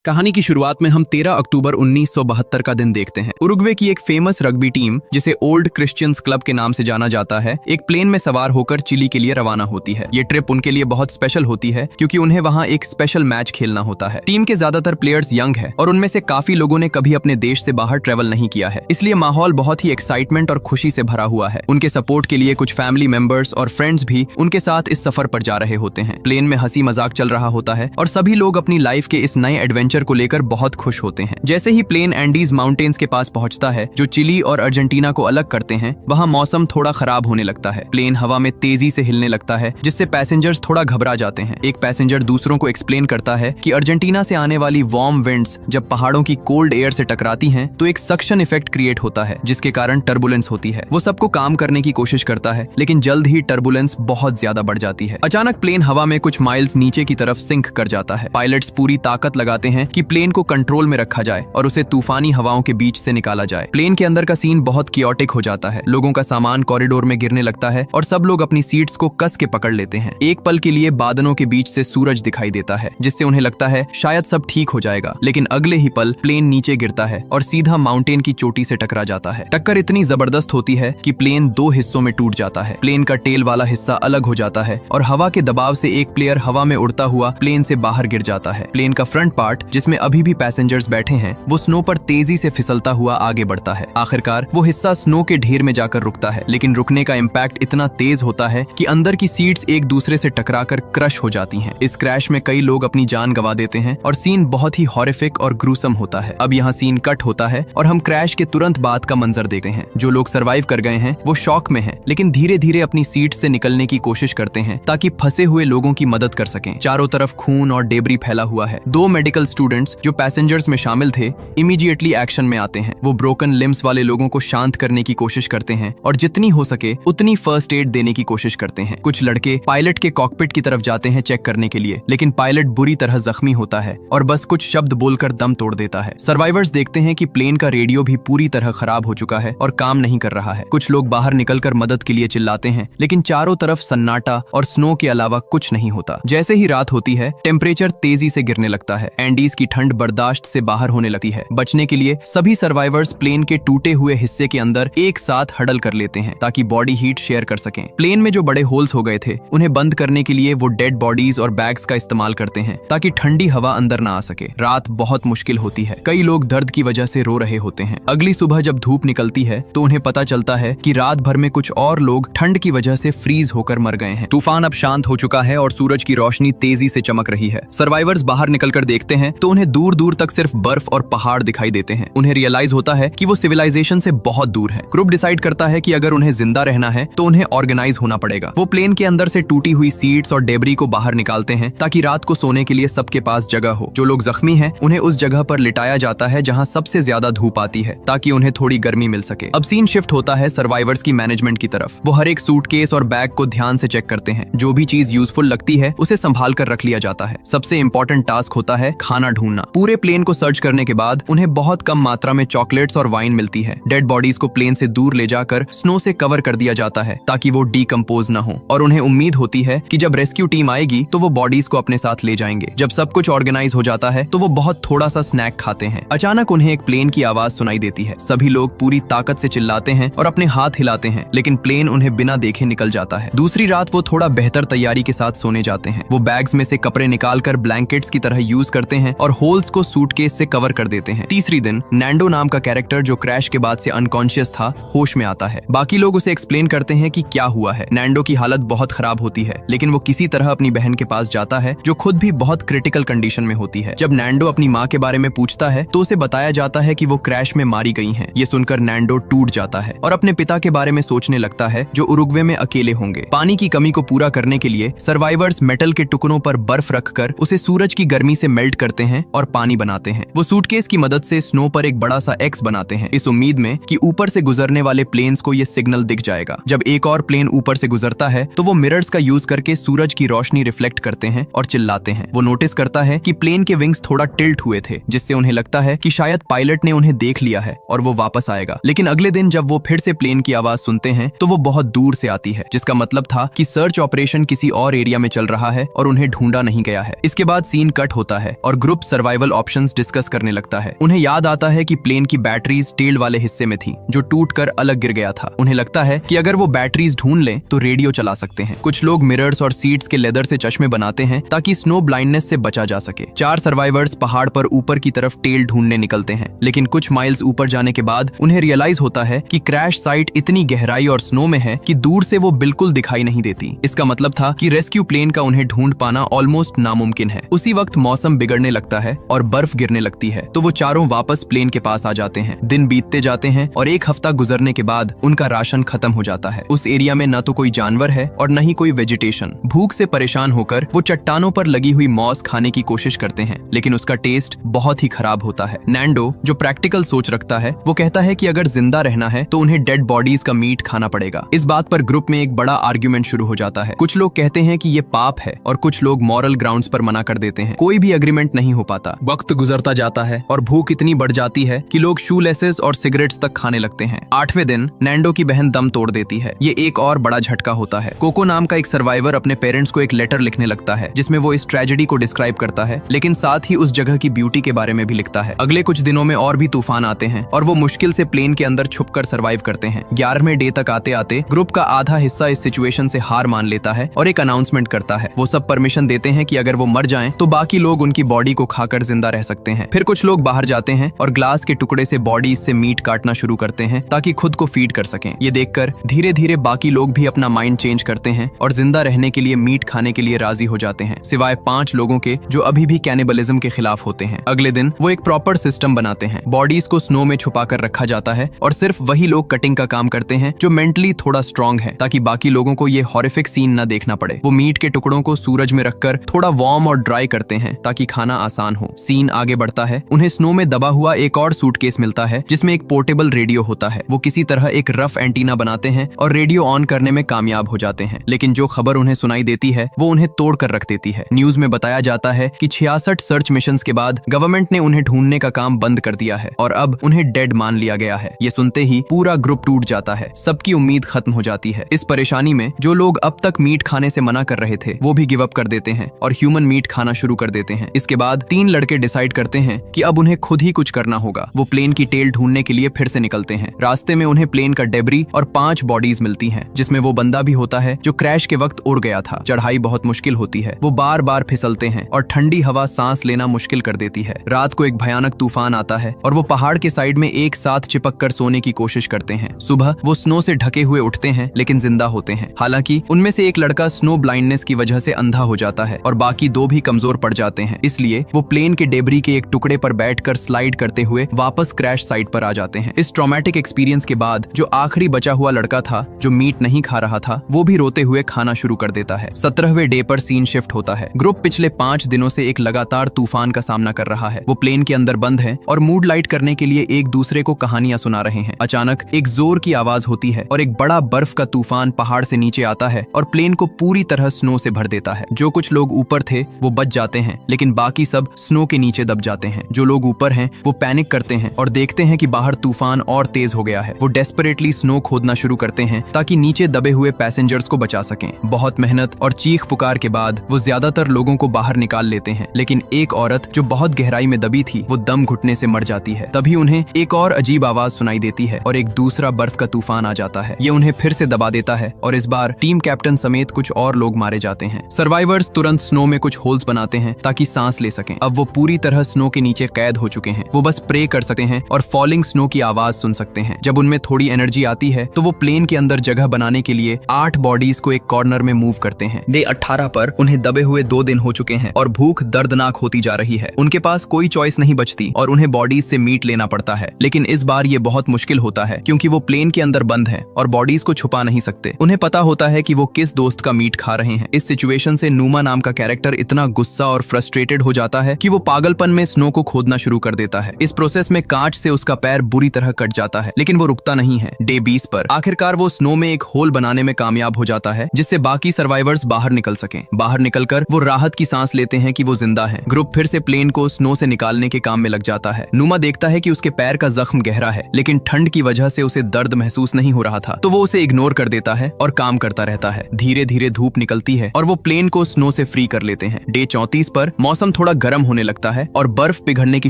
कहानी की शुरुआत में हम 13 अक्टूबर 1972 का दिन देखते हैं। उरुग्वे की एक फेमस रग्बी टीम, जिसे ओल्ड क्रिश्चियंस क्लब के नाम से जाना जाता है, एक प्लेन में सवार होकर चिली के लिए रवाना होती है। ये ट्रिप उनके लिए बहुत स्पेशल होती है क्योंकि उन्हें वहां एक स्पेशल मैच खेलना होता है। टीम के ज्यादातर प्लेयर्स यंग है और उनमें से काफी लोगों ने कभी अपने देश से बाहर ट्रेवल नहीं किया है, इसलिए माहौल बहुत ही एक्साइटमेंट और खुशी से भरा हुआ है। उनके सपोर्ट के लिए कुछ फैमिली मेंबर्स और फ्रेंड्स भी उनके साथ इस सफर पर जा रहे होते हैं। प्लेन में हंसी मजाक चल रहा होता है और सभी लोग अपनी लाइफ के इस नए एडवेंचर को लेकर बहुत खुश होते हैं। जैसे ही प्लेन एंडीज माउंटेन्स के पास पहुंचता है, जो चिली और अर्जेंटीना को अलग करते हैं, वहां मौसम थोड़ा खराब होने लगता है। प्लेन हवा में तेजी से हिलने लगता है, जिससे पैसेंजर्स थोड़ा घबरा जाते हैं। एक पैसेंजर दूसरों को एक्सप्लेन करता है कि अर्जेंटीना से आने वाली वार्म विंड्स जब पहाड़ों की कोल्ड एयर से टकराती हैं, तो एक सक्शन इफेक्ट क्रिएट होता है, जिसके कारण टर्बुलेंस होती है। वो सबको काम करने की कोशिश करता है, लेकिन जल्द ही टर्बुलेंस बहुत ज्यादा बढ़ जाती है। अचानक प्लेन हवा में कुछ माइल्स नीचे की तरफ सिंक कर जाता है। पायलट्स पूरी ताकत लगाते हैं कि प्लेन को कंट्रोल में रखा जाए और उसे तूफानी हवाओं के बीच से निकाला जाए। प्लेन के अंदर का सीन बहुत कियोटिक हो जाता है। लोगों का सामान कॉरिडोर में गिरने लगता है और सब लोग अपनी सीट्स को कस के पकड़ लेते हैं। एक पल के लिए बादलों के बीच से सूरज दिखाई देता है, जिससे उन्हें लगता है शायद सब ठीक हो जाएगा, लेकिन अगले ही पल प्लेन नीचे गिरता है और सीधा माउंटेन की चोटी से टकरा जाता है। टक्कर इतनी जबरदस्त होती है कि प्लेन दो हिस्सों में टूट जाता है। प्लेन का टेल वाला हिस्सा अलग हो जाता है और हवा के दबाव से एक प्लेयर हवा में उड़ता हुआ प्लेन से बाहर गिर जाता है। प्लेन का फ्रंट पार्ट, जिसमें अभी भी पैसेंजर्स बैठे हैं, वो स्नो पर तेजी से फिसलता हुआ आगे बढ़ता है। आखिरकार वो हिस्सा स्नो के ढेर में जाकर रुकता है, लेकिन रुकने का इम्पैक्ट इतना तेज होता है कि अंदर की सीट्स एक दूसरे से टकराकर क्रश हो जाती हैं। इस क्रैश में कई लोग अपनी जान गंवा देते हैं और सीन बहुत ही हॉरिफिक और ग्रूसम होता है। अब यहाँ सीन कट होता है और हम क्रैश के तुरंत बाद का मंजर देखते हैं। जो लोग सर्वाइव कर गए हैं वो शॉक में हैं, लेकिन धीरे धीरे अपनी सीट से निकलने की कोशिश करते हैं ताकि फंसे हुए लोगों की मदद कर सकें। चारों तरफ खून और डेब्री फैला हुआ है। दो मेडिकल स्टूडेंट्स जो पैसेंजर्स में शामिल थे इमीडिएटली एक्शन में आते हैं। वो ब्रोकन लिम्स वाले लोगों को शांत करने की कोशिश करते हैं और जितनी हो सके उतनी फर्स्ट एड देने की कोशिश करते हैं। कुछ लड़के पायलट के कॉकपिट की तरफ जाते हैं चेक करने के लिए, लेकिन पायलट बुरी तरह जख्मी होता है और बस कुछ शब्द बोलकर दम तोड़ देता है। सर्वाइवर्स देखते हैं कि प्लेन का रेडियो भी पूरी तरह खराब हो चुका है और काम नहीं कर रहा है। कुछ लोग बाहर निकलकर मदद के लिए चिल्लाते हैं, लेकिन चारों तरफ सन्नाटा और स्नो के अलावा कुछ नहीं होता। जैसे ही रात होती है, टेम्परेचर तेजी से गिरने लगता है। एंडीज की ठंड बर्दाश्त से बाहर होने लगती है। बचने के लिए सभी सर्वाइवर्स प्लेन के टूटे हुए हिस्से के अंदर एक साथ हडल कर लेते हैं ताकि बॉडी हीट शेयर कर सकें। प्लेन में जो बड़े होल्स हो गए थे, उन्हें बंद करने के लिए वो डेड बॉडीज और बैग्स का इस्तेमाल करते हैं ताकि ठंडी हवा अंदर ना आ सके। रात बहुत मुश्किल होती है। कई लोग दर्द की वजह से रो रहे होते हैं। अगली सुबह जब धूप निकलती है तो उन्हें पता चलता है कि रात भर में कुछ और लोग ठंड की वजह से फ्रीज होकर मर गए हैं। तूफान अब शांत हो चुका है और सूरज की रोशनी तेजी से चमक रही है। सर्वाइवर्स बाहर निकलकर देखते हैं तो उन्हें दूर दूर तक सिर्फ बर्फ और पहाड़ दिखाई देते हैं। उन्हें रियलाइज होता है कि वो सिविलाइजेशन से बहुत दूर है। ग्रुप डिसाइड करता है कि अगर उन्हें जिंदा रहना है तो उन्हें ऑर्गेनाइज होना पड़ेगा। वो प्लेन के अंदर से टूटी हुई सीट्स और डेब्री को बाहर निकालते हैं ताकि रात को सोने के लिए सबके पास जगह हो। जो लोग जख्मी हैं उन्हें उस जगह पर लिटाया जाता है जहां सबसे ज्यादा धूप आती है ताकि उन्हें थोड़ी गर्मी मिल सके। अब सीन शिफ्ट होता है सर्वाइवर्स की मैनेजमेंट की तरफ। वो हर एक सूटकेस और बैग को ध्यान से चेक करते हैं। जो भी चीज यूजफुल लगती है उसे संभाल कर रख लिया जाता है। सबसे इंपॉर्टेंट टास्क होता है खाना ढूंढना। पूरे प्लेन को सर्च करने के बाद उन्हें बहुत कम मात्रा में चॉकलेट्स और वाइन मिलती है। डेड बॉडीज को प्लेन से दूर ले जाकर स्नो से कवर कर दिया जाता है ताकि वो डीकंपोज ना हो, और उन्हें उम्मीद होती है कि जब रेस्क्यू टीम आएगी तो वो बॉडीज को अपने साथ ले जाएंगे। जब सब कुछ ऑर्गेनाइज हो जाता है तो वो बहुत थोड़ा सा स्नैक खाते हैं। अचानक उन्हें एक प्लेन की आवाज सुनाई देती है। सभी लोग पूरी ताकत से चिल्लाते हैं और अपने हाथ हिलाते हैं, लेकिन प्लेन उन्हें बिना देखे निकल जाता है। दूसरी रात वो थोड़ा बेहतर तैयारी के साथ सोने जाते हैं। वो बैग्स में से कपड़े निकालकर ब्लैंकेट्स की तरह यूज करते हैं और होल्स को सूटकेस से कवर कर देते हैं। तीसरी दिन नैंडो नाम का कैरेक्टर, जो क्रैश के बाद से अनकॉन्शियस था, होश में आता है। बाकी लोग उसे एक्सप्लेन करते हैं कि क्या हुआ है। नैंडो की हालत बहुत खराब होती है, लेकिन वो किसी तरह अपनी बहन के पास जाता है, जो खुद भी बहुत क्रिटिकल कंडीशन में होती है। जब नैंडो अपनी माँ के बारे में पूछता है तो उसे बताया जाता है कि वो क्रैश में मारी गई हैं। ये सुनकर नैंडो टूट जाता है और अपने पिता के बारे में सोचने लगता है, जो उरुग्वे में अकेले होंगे। पानी की कमी को पूरा करने के लिए सर्वाइवर्स मेटल के टुकड़ों पर बर्फ रखकर उसे सूरज की गर्मी से मेल्ट करते हैं और पानी बनाते हैं। वो सूटकेस की मदद से स्नो पर एक बड़ा सा एक्स बनाते हैं, इस उम्मीद में कि ऊपर से गुजरने वाले प्लेन्स को ये सिग्नल दिख जाएगा। जब एक और प्लेन ऊपर से गुजरता है तो वो मिरर्स का यूज करके सूरज की रोशनी रिफ्लेक्ट करते हैं और चिल्लाते हैं। वो नोटिस करता है कि प्लेन के विंग्स थोड़ा टिल्ट हुए थे, जिससे उन्हें लगता है कि शायद पायलट ने उन्हें देख लिया है और वो वापस आएगा। लेकिन अगले दिन जब वो फिर से प्लेन की आवाज सुनते हैं तो वो बहुत दूर से आती है, जिसका मतलब था कि सर्च ऑपरेशन किसी और एरिया में चल रहा है और उन्हें ढूंढा नहीं गया है। इसके बाद सीन कट होता है और ग्रुप सर्वाइवल ऑप्शंस डिस्कस करने लगता है। उन्हें याद आता है कि प्लेन की बैटरीज टेल वाले हिस्से में थी जो टूटकर अलग गिर गया था। उन्हें लगता है कि अगर वो बैटरीज ढूंढ लें तो रेडियो चला सकते हैं। कुछ लोग मिरर्स और सीट्स के लेदर से चश्मे बनाते हैं ताकि स्नो ब्लाइंडनेस से बचा जा सके। 4 सर्वाइवर्स पहाड़ पर ऊपर की तरफ टेल ढूंढने निकलते हैं, लेकिन कुछ माइल्स ऊपर जाने के बाद उन्हें रियलाइज होता है कि क्रैश साइट इतनी गहराई और स्नो में है कि दूर से वो बिल्कुल दिखाई नहीं देती। इसका मतलब था कि रेस्क्यू प्लेन का उन्हें ढूंढ पाना ऑलमोस्ट नामुमकिन है। उसी वक्त मौसम बिगड़ने लगता है और बर्फ गिरने लगती है, तो वो चारों वापस प्लेन के पास आ जाते हैं। दिन बीतते जाते हैं और 1 हफ्ता गुजरने के बाद उनका राशन खत्म हो जाता है। उस एरिया में न तो कोई जानवर है और न ही कोई वेजिटेशन। भूख से परेशान होकर वो चट्टानों पर लगी हुई मॉस खाने की कोशिश करते हैं, लेकिन उसका टेस्ट बहुत ही खराब होता है। नैंडो, जो प्रैक्टिकल सोच रखता है, वो कहता है कि अगर जिंदा रहना है तो उन्हें डेड बॉडीज का मीट खाना पड़ेगा। इस बात पर ग्रुप में एक बड़ा आर्ग्यूमेंट शुरू हो जाता है। कुछ लोग कहते हैं कि ये पाप है और कुछ लोग मॉरल ग्राउंड्स पर मना कर देते हैं। कोई भी एग्रीमेंट नहीं हो पाता। वक्त गुजरता जाता है और भूख इतनी बढ़ जाती है कि लोग शू लेसेस और सिगरेट्स तक खाने लगते हैं। 8वें दिन नैंडो की बहन दम तोड़ देती है। ये एक और बड़ा झटका होता है। कोको नाम का एक सर्वाइवर अपने पेरेंट्स को एक लेटर लिखने लगता है जिसमें वो इस ट्रेजेडी को डिस्क्राइब करता है, लेकिन साथ ही उस जगह की ब्यूटी के बारे में भी लिखता है। अगले कुछ दिनों में और भी तूफान आते हैं और वो मुश्किल से प्लेन के अंदर छुपकर सर्वाइव करते हैं। 11वें डे तक आते आते ग्रुप का आधा हिस्सा इस सिचुएशन से हार मान लेता है और एक अनाउंसमेंट करता है। वो सब परमिशन देते हैं कि अगर वो मर जाएं तो बाकी लोग उनकी बॉडी को खाकर जिंदा रह सकते हैं। फिर कुछ लोग बाहर जाते हैं और ग्लास के टुकड़े से बॉडी से मीट काटना शुरू करते हैं ताकि खुद को फीड कर सकें। ये देखकर धीरे धीरे बाकी लोग भी अपना माइंड चेंज करते हैं और जिंदा रहने के लिए मीट खाने के लिए राजी हो जाते हैं, सिवाय 5 लोगों के जो अभी भी कैनिबलिज्म के खिलाफ होते हैं। अगले दिन वो एक प्रॉपर सिस्टम बनाते हैं। बॉडीज को स्नो में छुपा कर रखा जाता है और सिर्फ वही लोग कटिंग का काम करते हैं जो मेंटली थोड़ा स्ट्रांग है, ताकि बाकी लोगों को ये हॉरिफिक सीन न देखना पड़े। वो मीट के टुकड़ों को सूरज में रखकर थोड़ा वार्म और ड्राई करते हैं ताकि खाना आसान हो। सीन आगे बढ़ता है। उन्हें स्नो में दबा हुआ एक और सूटकेस मिलता है जिसमें एक पोर्टेबल रेडियो होता है। वो किसी तरह एक रफ एंटीना बनाते हैं और रेडियो ऑन करने में कामयाब हो जाते हैं, लेकिन जो खबर उन्हें सुनाई देती है वो उन्हें तोड़ कर रख देती है। न्यूज में बताया जाता है कि 66 सर्च मिशंस के बाद गवर्नमेंट ने उन्हें ढूंढने का काम बंद कर दिया है और अब उन्हें डेड मान लिया गया है। ये सुनते ही पूरा ग्रुप टूट जाता है। सबकी उम्मीद खत्म हो जाती है। इस परेशानी में जो लोग अब तक मीट खाने से मना कर रहे थे वो भी गिव अप कर देते हैं और ह्यूमन मीट खाना शुरू कर देते हैं। इसके बाद 3 लड़के डिसाइड करते हैं कि अब उन्हें खुद ही कुछ करना होगा। वो प्लेन की टेल ढूंढने के लिए फिर से निकलते हैं। रास्ते में उन्हें प्लेन का डेब्री और 5 बॉडीज मिलती हैं, जिसमें वो बंदा भी होता है जो क्रैश के वक्त उड़ गया था। चढ़ाई बहुत मुश्किल होती है। वो बार बार फिसलते हैं और ठंडी हवा सांस लेना मुश्किल कर देती है। रात को एक भयानक तूफान आता है और वो पहाड़ के साइड में एक साथ चिपक कर सोने की कोशिश करते हैं। सुबह वो स्नो से ढके हुए उठते हैं लेकिन जिंदा होते हैं। हालांकि उनमें से एक लड़का स्नो ब्लाइंडनेस की वजह से अंधा हो जाता है और बाकी 2 भी कमजोर पड़ जाते हैं। इसलिए वो प्लेन के डेब्री के एक टुकड़े पर बैठकर स्लाइड करते हुए वापस क्रैश साइट पर आ जाते हैं। इस ट्रॉमेटिक एक्सपीरियंस के बाद जो आखिरी बचा हुआ लड़का था जो मीट नहीं खा रहा था, वो भी रोते हुए खाना शुरू कर देता है। 17वें डे पर सीन शिफ्ट होता है। ग्रुप पिछले 5 दिनों से एक लगातार तूफान का सामना कर रहा है। वो प्लेन के अंदर बंद है और मूड लाइट करने के लिए एक दूसरे को कहानियां सुना रहे हैं। अचानक एक जोर की आवाज होती है और एक बड़ा बर्फ का तूफान पहाड़ से नीचे आता है और प्लेन को पूरी तरह स्नो से भर देता है। जो कुछ लोग ऊपर थे वो बच जाते हैं, लेकिन बाकी सब स्नो के नीचे दब जाते हैं। जो लोग ऊपर हैं वो पैनिक करते हैं और देखते हैं कि बाहर तूफान और तेज हो गया है। वो डेस्परेटली स्नो खोदना शुरू करते हैं ताकि नीचे दबे हुए पैसेंजर्स को बचा सकें। बहुत मेहनत और चीख पुकार के बाद वो ज्यादातर लोगों को बाहर निकाल लेते हैं, लेकिन एक औरत जो बहुत गहराई में दबी थी वो दम घुटने से मर जाती है। तभी उन्हें एक और अजीब आवाज सुनाई देती है और एक दूसरा बर्फ का तूफान आ जाता है। ये उन्हें फिर से दबा देता है और इस बार टीम कैप्टन समेत कुछ और लोग मारे जाते हैं। सर्वाइवर्स तुरंत स्नो में कुछ होल्स बनाते हैं ताकि सांस ले सकें। अब वो पूरी तरह स्नो के नीचे कैद हो चुके हैं। वो बस प्रे कर सकते हैं और फॉलिंग स्नो की आवाज सुन सकते हैं। जब उनमें थोड़ी एनर्जी आती है तो वो प्लेन के अंदर जगह बनाने के लिए 8 बॉडीज को एक कॉर्नर में मूव करते हैं। डे 18 पर उन्हें दबे हुए 2 दिन हो चुके हैं और भूख दर्दनाक होती जा रही है। उनके पास कोई चॉइस नहीं बचती और उन्हें बॉडीज से मीट लेना पड़ता है, लेकिन इस बार ये बहुत मुश्किल होता है क्योंकि वो प्लेन के अंदर बंद है और बॉडीज को छुपा नहीं सकते। उन्हें पता होता है कि वो किस दोस्त का मीट खा रहे हैं। इस सिचुएशन से नूमा नाम का कैरेक्टर इतना गुस्सा और फ्रस्ट्रेटेड हो जाता है कि वो पागलपन में स्नो को खोदना शुरू कर देता है। इस प्रोसेस में कांच से उसका पैर बुरी तरह कट जाता है, लेकिन वो रुकता नहीं है। डे 20 पर आखिरकार वो स्नो में एक होल बनाने में कामयाब हो जाता है जिससे बाकी सर्वाइवर्स बाहर निकल सकें। बाहर निकलकर वो राहत की सांस लेते हैं कि वो जिंदा है। ग्रुप फिर से प्लेन को स्नो से निकालने के काम में लग जाता है। नूमा देखता है कि उसके पैर का जख्म गहरा है, लेकिन ठंड की वजह से उसे दर्द महसूस नहीं हो रहा था, तो वो उसे इग्नोर कर देता है और काम करता रहता है। धीरे धीरे धूप निकलती है और वो प्लेन को स्नो से फ्री कर लेते हैं। डे 34 पर मौसम थोड़ा गर्म होने लगता है और बर्फ पिघलने की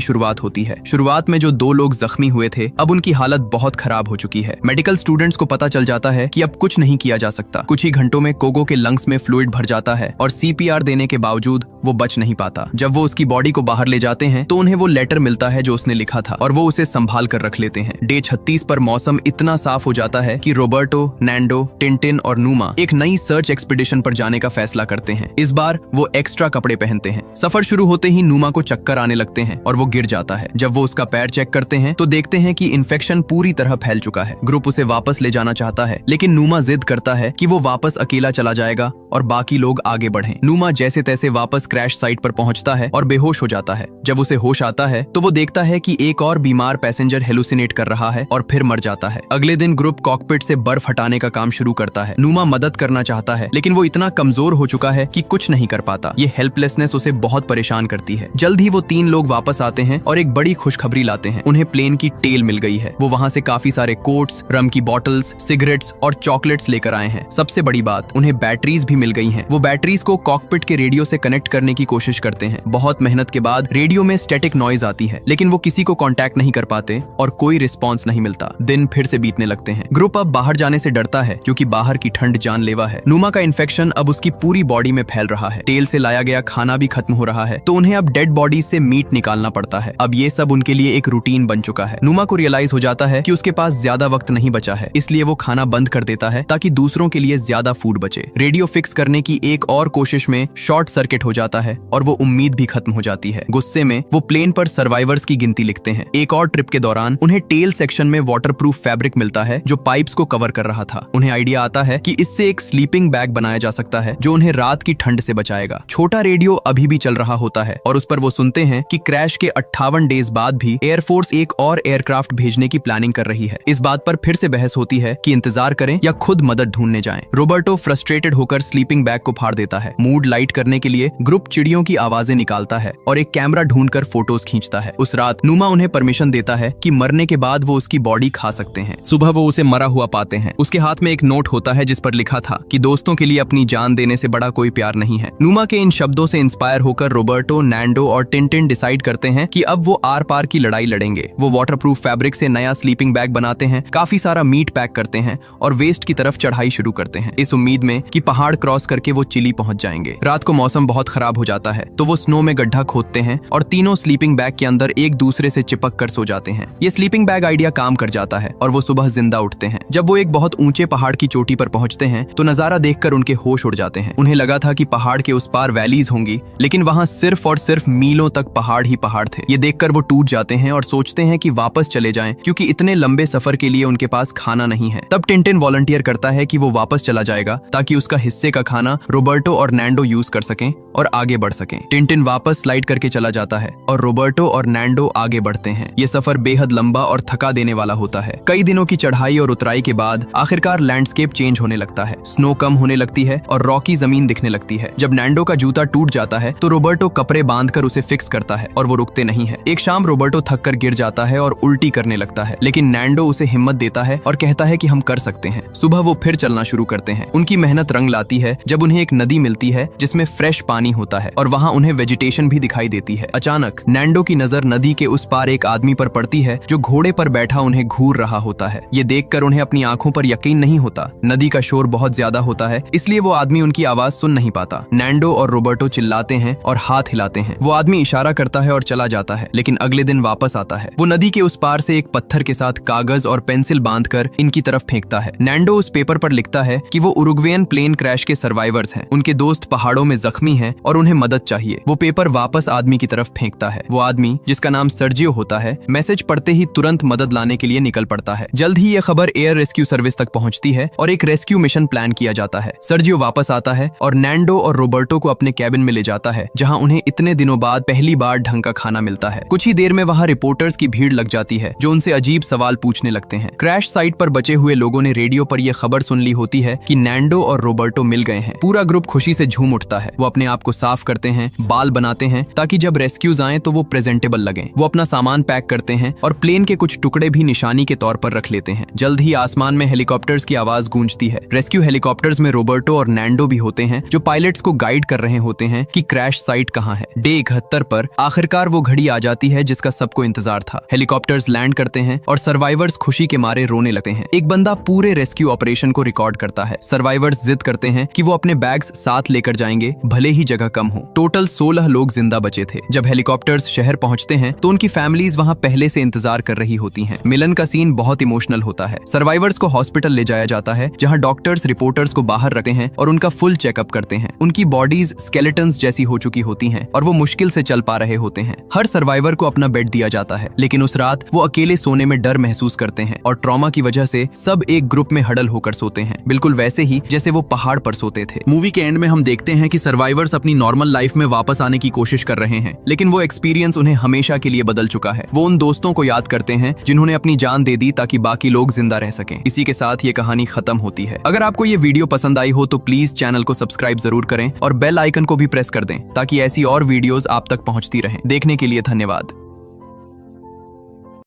शुरुआत होती है। शुरुआत में जो 2 लोग जख्मी हुए थे, अब उनकी हालत बहुत खराब हो चुकी है। मेडिकल स्टूडेंट्स को पता चल जाता है कि अब कुछ नहीं किया जा सकता। कुछ ही घंटों में कोगो के लंग्स में फ्लूइड भर जाता है और CPR देने के बावजूद वो बच नहीं पाता। जब वो उसकी बॉडी को बाहर ले जाते हैं तो उन्हें वो लेटर मिलता है जो उसने लिखा था और वो उसे संभाल कर रख लेते हैं। डे 36 पर मौसम इतना साफ हो जाता है कि रोबर्टो, नैंडो, टिंटिन और नूमा एक नई सर्च एक्सपीडिशन पर जाने का फैसला करते हैं। इस बार वो एक्स्ट्रा कपड़े पहनते हैं। सफर शुरू होते ही नूमा को चक्कर आने लगते हैं और वो गिर जाता है। जब वो उसका पैर चेक करते हैं तो देखते हैं कि इन्फेक्शन पूरी तरह फैल चुका है। ग्रुप उसे वापस ले जाना चाहता है, लेकिन नूमा जिद करता है कि वो वापस अकेला चला जाएगा और बाकी लोग आगे बढ़ें। नूमा जैसे तैसे वापस क्रैश साइट पर पहुंचता है और बेहोश हो जाता है। जब उसे होश आता है तो वो देखता है कि एक और बीमार पैसेंजर हेलुसिनेट कर रहा है और फिर मर जाता है। अगले दिन ग्रुप कॉकपिट से बर्फ हटाने का काम शुरू करता है। नूमा मदद करना चाहता है, लेकिन वो इतना कमजोर हो चुका है कि कुछ नहीं कर पाता। ये हेल्पलेसनेस उसे बहुत परेशान करती है। जल्द ही वो 3 लोग वापस आते हैं और एक बड़ी खुशखबरी लाते हैं। उन्हें प्लेन की टेल मिल गई है। वो वहाँ से काफी सारे कोट्स, रम की बॉटल्स, सिगरेट्स और चॉकलेट्स लेकर आए हैं। सबसे बड़ी बात, उन्हें बैटरीज भी मिल गई हैं। वो बैटरीज को कॉकपिट के रेडियो से कनेक्ट करने की कोशिश करते हैं। बहुत मेहनत के बाद रेडियो में स्टैटिक नॉइज आती है, लेकिन वो किसी को कांटेक्ट नहीं कर पाते और कोई रिस्पॉन्स नहीं मिलता। दिन फिर से बीतने लगते हैं। ग्रुप अब बाहर जाने से डरता है क्योंकि बाहर की ठंड जानलेवा है। नूमा का इन्फेक्शन अब उसकी पूरी बॉडी में फैल रहा है। टेल से लाया गया खाना भी खत्म हो रहा है, तो उन्हें अब डेड बॉडीज से मीट निकालना पड़ता है। अब ये सब उनके लिए एक रूटीन बन चुका है। नूमा को रियलाइज हो जाता है कि उसके पास ज्यादा वक्त नहीं बचा है, इसलिए वो खाना बंद कर देता है ताकि दूसरों के लिए ज्यादा फूड बचे। रेडियो फिक्स करने की एक और कोशिश में शॉर्ट सर्किट हो जाता है और वो उम्मीद भी खत्म हो जाती है। गुस्से में वो प्लेन पर सर्वाइवर्स की गिनती लिखते हैं। एक और ट्रिप के दौरान उन्हें टेल सेक्शन में वाटरप्रूफ फैब्रिक मिलता है जो पाइप्स को कवर कर रहा था। उन्हें आइडिया आता है कि इससे एक स्लीपिंग बैग बनाया जा सकता है जो उन्हें रात की ठंड से बचाएगा। छोटा रेडियो अभी भी चल रहा होता है और उस पर वो सुनते हैं कि क्रैश के 58 डेज बाद भी एयरफोर्स एक और एयरक्राफ्ट भेजने की प्लानिंग कर रही है। इस बात पर फिर से बहस होती है कि इंतजार करें या खुद मदद ढूंढने जाएं। रोबर्टो फ्रस्ट्रेटेड होकर स्लीपिंग बैग को फाड़ देता है। मूड लाइट करने के लिए ग्रुप चिड़ियों की आवाजें निकालता है और एक कैमरा ढूंढकर फोटोज खींचता है। उस रात नूमा उन्हें परमिशन देता है कि मरने के बाद वो उसकी बॉडी खा सकते हैं। सुबह वो उसे मरा हुआ पाते हैं। उसके हाथ में एक नोट होता है जिस पर लिखा था कि दोस्तों के लिए अपनी जान देने से बड़ा कोई प्यार नहीं है। नूमा के इन शब्दों से इंस्पायर होकर रोबर्टो, नैंडो और टिंटिन डिसाइड करते हैं कि अब वो आर पार की लड़ाई लड़ेंगे। वो वाटरप्रूफ फैब्रिक से नया स्लीपिंग बैग बनाते हैं, काफी सारा मीट पैक करते हैं और वेस्ट की तरफ चढ़ाई शुरू करते हैं, इस उम्मीद में कि पहाड़ क्रॉस करके वो चिली पहुंच जाएंगे। रात को मौसम बहुत खराब हो जाता है तो वो स्नो में गड्ढा खोदते हैं और तीनों स्लीपिंग बैग के अंदर एक दूसरे से चिपक कर सो जाते हैं। ये स्लीपिंग बैग आइडिया काम कर जाता है और वो सुबह जिंदा उठते हैं। जब वो एक बहुत ऊंचे पहाड़ की चोटी पर पहुंचते हैं तो नजारा देखकर उनके होश उड़ जाते हैं। उन्हें लगा था कि पहाड़ के उस पार वैलीज होंगी, लेकिन वहां सिर्फ और सिर्फ मीलों तक पहाड़ ही पहाड़ थे। ये देखकर वो टूट जाते हैं और सोचते हैं कि वापस चले जाएं, क्योंकि इतने लंबे सफर के लिए उनके पास खाना नहीं है। तब टिंटिन वॉलंटियर करता है कि वो वापस चला जाएगा ताकि उसका हिस्से का खाना रोबर्टो और नैंडो यूज कर सकें और आगे बढ़ सकें। टिंटिन वापस स्लाइड करके चला जाता है और रोबर्टो और नैंडो आगे बढ़ते हैं। ये सफर बेहद लंबा और थका देने वाला होता है। कई दिनों की चढ़ाई और उतराई के बाद आखिरकार लैंडस्केप चेंज होने लगता है। स्नो कम होने लगती है और रॉकी जमीन दिखने लगती है। जब नैंडो का जूता टूट जाता है तो रोबर्टो कपड़े बांधकर उसे फिक्स करता है और वो रुकते नहीं है। एक शाम रोबर्टो थक कर गिर जाता है और उल्टी करने लगता है, लेकिन नैंडो उसे हिम्मत देता है और कहता है कि हम कर सकते हैं। सुबह वो फिर चलना शुरू करते हैं। उनकी मेहनत रंग लाती है जब उन्हें एक नदी मिलती है जिसमें फ्रेश पानी होता है और वहाँ उन्हें वेजिटेशन भी दिखाई देती है। अचानक नैंडो की नजर नदी के उस पार एक आदमी पर पड़ती है जो घोड़े पर बैठा उन्हें घूर रहा होता है। ये देखकर उन्हें अपनी आंखों पर यकीन नहीं होता। नदी का शोर बहुत ज्यादा होता है, इसलिए वो आदमी उनकी आवाज सुन नहीं पाता। नैंडो और रोबर्टो चिल्लाते हैं और हाथ हिलाते हैं। वो आदमी इशारा करता है और चला जाता है, लेकिन अगले दिन वापस आता है। वो नदी के उस पार से एक पत्थर के साथ कागज और पेंसिल बांधकर इनकी तरफ फेंकता है। नैंडो उस पेपर पर लिखता है कि वो उरुग्वेयन प्लेन क्रैश के सर्वाइवर्स हैं। उनके दोस्त पहाड़ों में जख्मी हैं और उन्हें मदद चाहिए। वो पेपर वापस आदमी की तरफ फेंकता है। वो आदमी, जिसका नाम सर्जियो होता है, मैसेज पढ़ते ही तुरंत मदद लाने के लिए निकल पड़ता है। जल्द ही ये खबर एयर रेस्क्यू सर्विस तक पहुंचती है और एक रेस्क्यू मिशन प्लान किया जाता है। सर्जियो वापस आता है और नैंडो और रोबर्टो को अपने कैबिन में ले जाता है, जहां उन्हें इतने दिनों बाद पहली बार ढंग का खाना मिलता है। कुछ ही देर में वहां रिपोर्टर्स की भीड़ लग जाती है जो उनसे अजीब सवाल पूछने लगते हैं। क्रैश साइट पर बचे हुए लोगों ने रेडियो पर यह खबर सुन ली होती है कि नैंडो और रोबर्टो मिल गए हैं। पूरा ग्रुप खुशी से झूम उठता है। वो अपने आप को साफ करते हैं, बाल बनाते हैं ताकि जब रेस्क्यूज आए तो वो प्रेजेंटेबल लगें। वो अपना सामान पैक करते हैं और प्लेन के कुछ टुकड़े भी निशानी के तौर पर रख लेते हैं। जल्द ही आसमान में हेलीकॉप्टर्स की आवाज गूंजती है। रेस्क्यू हेलीकॉप्टर्स में रोबर्टो और नैंडो भी होते हैं जो पायलट्स को गाइड कर रहे होते हैं कि क्रैश साइट कहाँ है। है। डे 71 पर आखिरकार वो घड़ी आ जाती है जिसका सबको इंतजार था। हेलीकॉप्टर्स लैंड करते हैं और सर्वाइवर्स खुशी के मारे रोने लगते हैं। एक बंदा पूरे रेस्क्यू ऑपरेशन को रिकॉर्ड करता है। सर्वाइवर्स जिद करते हैं कि वो अपने बैग्स साथ लेकर जाएंगे, भले ही जगह कम हो। टोटल 16 लोग जिंदा बचे थे। जब हेलीकॉप्टर्स शहर पहुंचते हैं तो उनकी फैमिलीज वहां पहले से इंतजार कर रही होती हैं। मिलन का सीन बहुत इमोशनल होता है। सर्वाइवर्स को हॉस्पिटल ले जाया जाता है जहां डॉक्टर्स रिपोर्टर्स को बाहर रखते हैं और उनका फुल चेकअप करते हैं। उनकी बॉडीज स्केलेटन्स जैसी हो चुकी होती हैं और वो मुश्किल से चल पा रहे होते हैं। हर सर्वाइवर को अपना बेड दिया जाता है, लेकिन उस रात वो अकेले सोने में डर महसूस करते हैं और ट्रॉमा की वजह से सब एक ग्रुप में हडल होकर सोते हैं, बिल्कुल वैसे ही जैसे वो पहाड़ पर सोते थे। मूवी के एंड में हम देखते हैं कि सर्वाइवर्स अपनी नॉर्मल लाइफ में वापस आने की कोशिश कर रहे हैं, लेकिन वो एक्सपीरियंस उन्हें हमेशा के लिए बदल चुका है। वो उन दोस्तों को याद करते हैं जिन्होंने अपनी जान दे दी ताकि बाकी लोग जिंदा रह सकें। इसी के साथ ये कहानी खत्म होती है। अगर आपको ये वीडियो पसंद आई हो तो प्लीज चैनल को सब्सक्राइब जरूर करें और बेल आइकन को भी प्रेस कर दें ताकि ऐसी और वीडियोस आप तक पहुंचती रहें। देखने के लिए धन्यवाद।